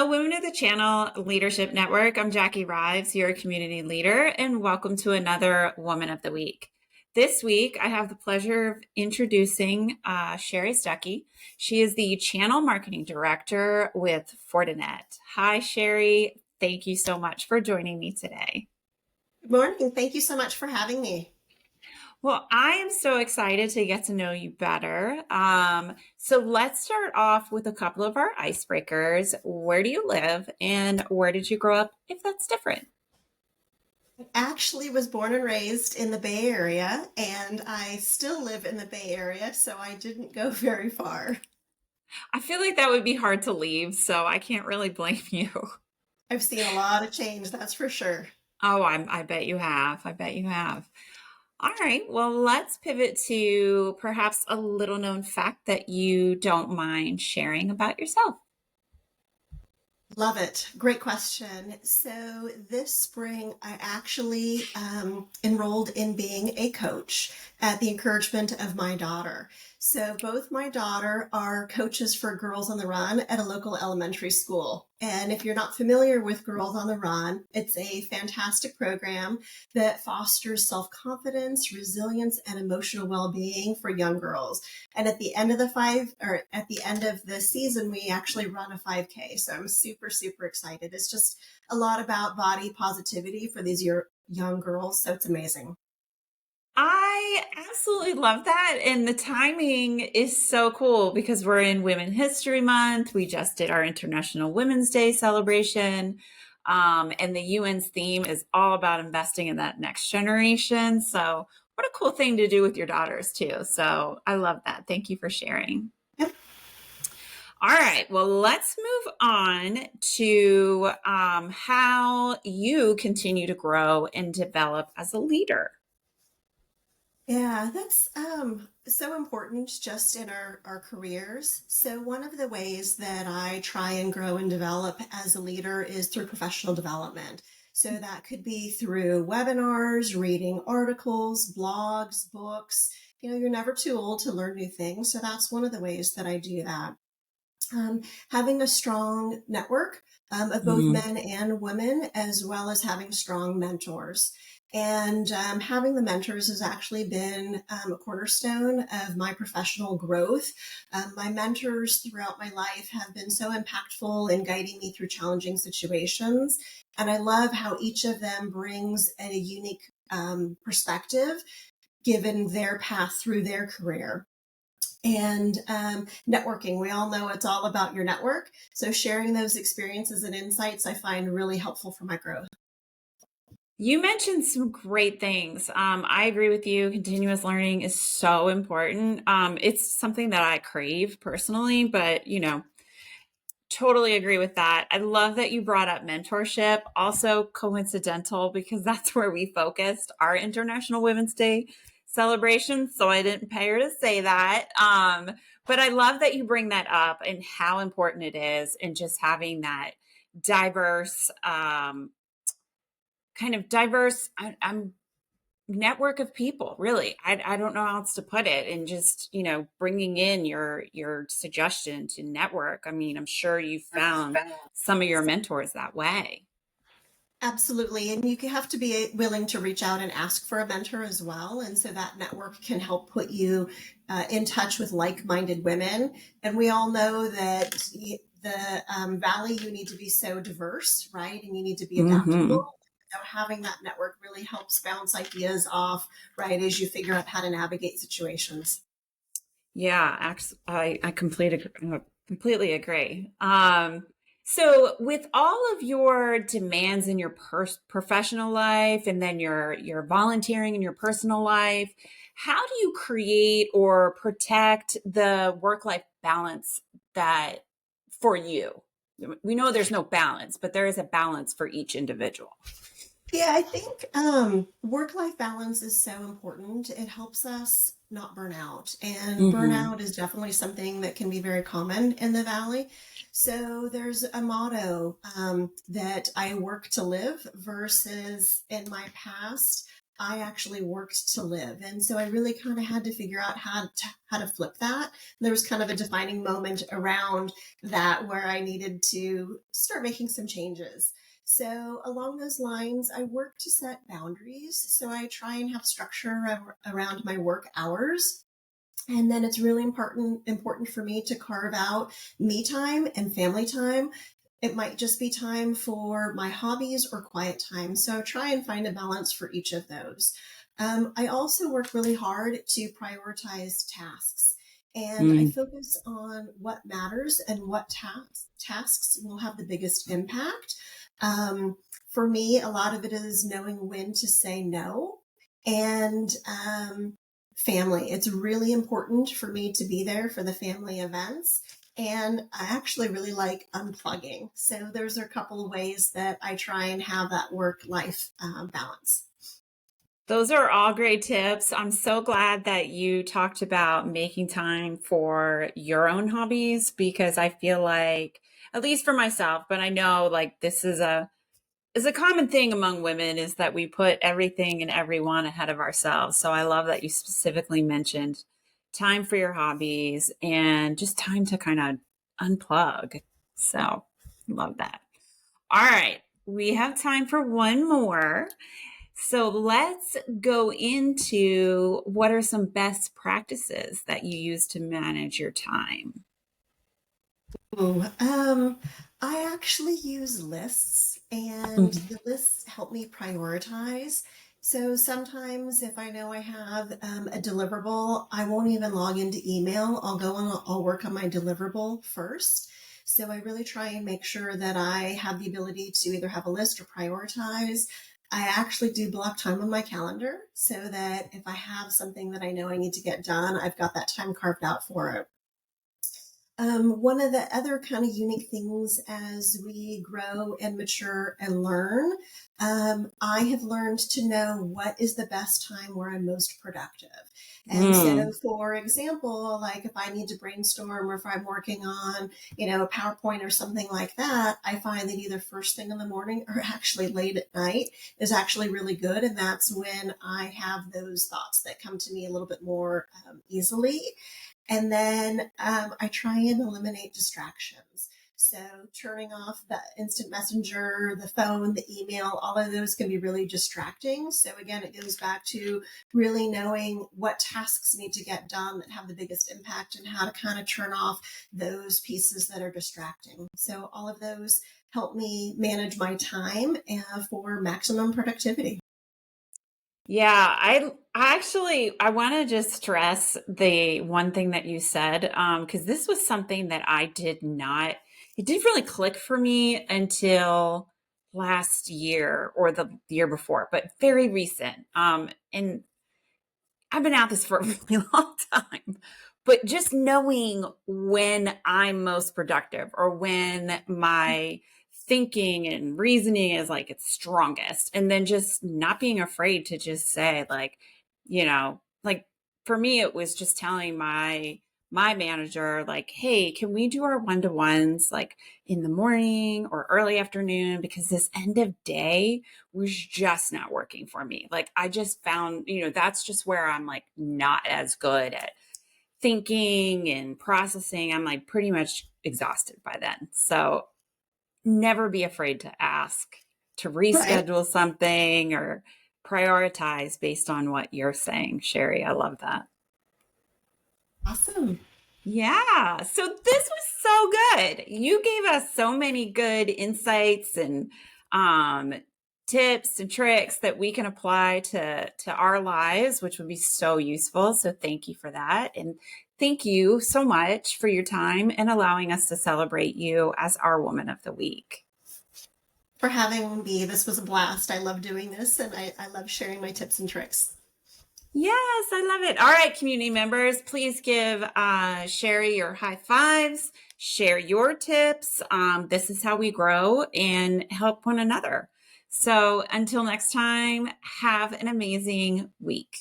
Women of the Channel Leadership Network. I'm Jackie Rives, your community leader, and welcome to another Woman of the Week. This week, I have the pleasure of introducing Sheri Stuckey. She is the Channel Marketing Director with Fortinet. Hi, Sheri. Thank you so much for joining me today. Good morning. Thank you so much for having me. Well, I am so excited to get to know you better. So let's start off with a couple of our icebreakers. Where do you live and where did you grow up, if that's different? I actually was born and raised in the Bay Area, and I still live in the Bay Area, so I didn't go very far. I feel like that would be hard to leave, so I can't really blame you. I've seen a lot of change, that's for sure. Oh, I bet you have. I bet you have. All right. Well, let's pivot to perhaps a little known fact that you don't mind sharing about yourself. Love it. Great question. So this spring, I actually enrolled in being a coach at the encouragement of my daughter. So both my daughter are coaches for Girls on the Run at a local elementary school. And if you're not familiar with Girls on the Run, it's a fantastic program that fosters self-confidence, resilience, and emotional well-being for young girls. And at the end of the season, we actually run a 5K. So I'm super, super excited. It's just a lot about body positivity for these young girls. So it's amazing. I absolutely love that. And the timing is so cool because we're in Women History Month. We just did our International Women's Day celebration. And the UN's theme is all about investing in that next generation. So, what a cool thing to do with your daughters, too. So, I love that. Thank you for sharing. Yep. All right. Well, let's move on to how you continue to grow and develop as a leader. Yeah, that's so important just in our careers. So one of the ways that I try and grow and develop as a leader is through professional development. So that could be through webinars, reading articles, blogs, books. You're never too old to learn new things. So that's one of the ways that I do that. Having a strong network of both Mhm. men and women, as well as having strong mentors. And having the mentors has actually been a cornerstone of my professional growth. My mentors throughout my life have been so impactful in guiding me through challenging situations. And I love how each of them brings a unique perspective given their path through their career. And networking, we all know it's all about your network. So sharing those experiences and insights I find really helpful for my growth. You mentioned some great things. I agree with you. Continuous learning is so important. It's something that I crave personally, but totally agree with that. I love that you brought up mentorship. Also coincidental because that's where we focused our International Women's Day celebration. So I didn't pay her to say that. But I love that you bring that up and how important it is and just having that diverse, I'm network of people, really. I don't know how else to put it, and just bringing in your suggestion to network. I mean, I'm sure you found some of your mentors that way. Absolutely. And you have to be willing to reach out and ask for a mentor as well. And so that network can help put you in touch with like-minded women. And we all know that the Valley, you need to be so diverse, right? And you need to be Hmm. adaptable. So having that network really helps bounce ideas off, right, as you figure out how to navigate situations. Yeah, I completely agree. So with all of your demands in your professional life and then your volunteering in your personal life, how do you create or protect the work-life balance that for you? We know there's no balance, but there is a balance for each individual. Yeah, I think work-life balance is so important. It helps us not burn out. And Hmm. burnout is definitely something that can be very common in the Valley. So there's a motto that I work to live versus in my past. I actually worked to live. And so I really kind of had to figure out how to flip that. There was kind of a defining moment around that where I needed to start making some changes. So along those lines, I work to set boundaries. So I try and have structure around my work hours. And then it's really important for me to carve out me time and family time. It might just be time for my hobbies or quiet time. So try and find a balance for each of those. I also work really hard to prioritize tasks. And I Mm. focus on what matters and what tasks will have the biggest impact. Um, for me, a lot of it is knowing when to say no. And family. It's really important for me to be there for the family events. And I actually really like unplugging. So there's a couple of ways that I try and have that work life balance. Those are all great tips. I'm so glad that you talked about making time for your own hobbies because I feel like, at least for myself, but I know like this is a common thing among women is that we put everything and everyone ahead of ourselves. So I love that you specifically mentioned time for your hobbies and just time to kind of unplug. So love that. All right. We have time for one more. So let's go into what are some best practices that you use to manage your time? Ooh, I actually use lists, and Mhm. the lists help me prioritize. So sometimes, if I know I have a deliverable, I won't even log into email. I'll go and I'll work on my deliverable first. So I really try and make sure that I have the ability to either have a list or prioritize. I actually do block time on my calendar so that if I have something that I know I need to get done, I've got that time carved out for it. One of the other kind of unique things as we grow and mature and learn, I have learned to know what is the best time where I'm most productive. And so, Mm. for example, like if I need to brainstorm or if I'm working on, a PowerPoint or something like that, I find that either first thing in the morning or actually late at night is actually really good. And that's when I have those thoughts that come to me a little bit more easily. And then I try and eliminate distractions. So turning off the instant messenger, the phone, the email, all of those can be really distracting. So again, it goes back to really knowing what tasks need to get done that have the biggest impact and how to kind of turn off those pieces that are distracting. So all of those help me manage my time for maximum productivity. Yeah, I actually I want to just stress the one thing that you said because this was something that I did not it didn't really click for me until last year or the year before, but very recent. And I've been at this for a really long time, but just knowing when I'm most productive or when my thinking and reasoning is like its strongest, and then just not being afraid to just say, like, like for me, it was just telling my manager, like, hey, can we do our one-to-ones like in the morning or early afternoon? Because this end of day was just not working for me. Like I just found, that's just where I'm like not as good at thinking and processing. I'm like pretty much exhausted by then. So never be afraid to ask to Right. reschedule something or prioritize based on what you're saying, Sheri. I love that. Awesome. Yeah. So this was so good. You gave us so many good insights and um tips and tricks that we can apply to our lives, which would be so useful. So thank you for that. And thank you so much for your time and allowing us to celebrate you as our woman of the week. For having me. This was a blast. I love doing this and I love sharing my tips and tricks. Yes, I love it. All right, community members, please give Sheri your high fives, share your tips. This is how we grow and help one another. So until next time, have an amazing week.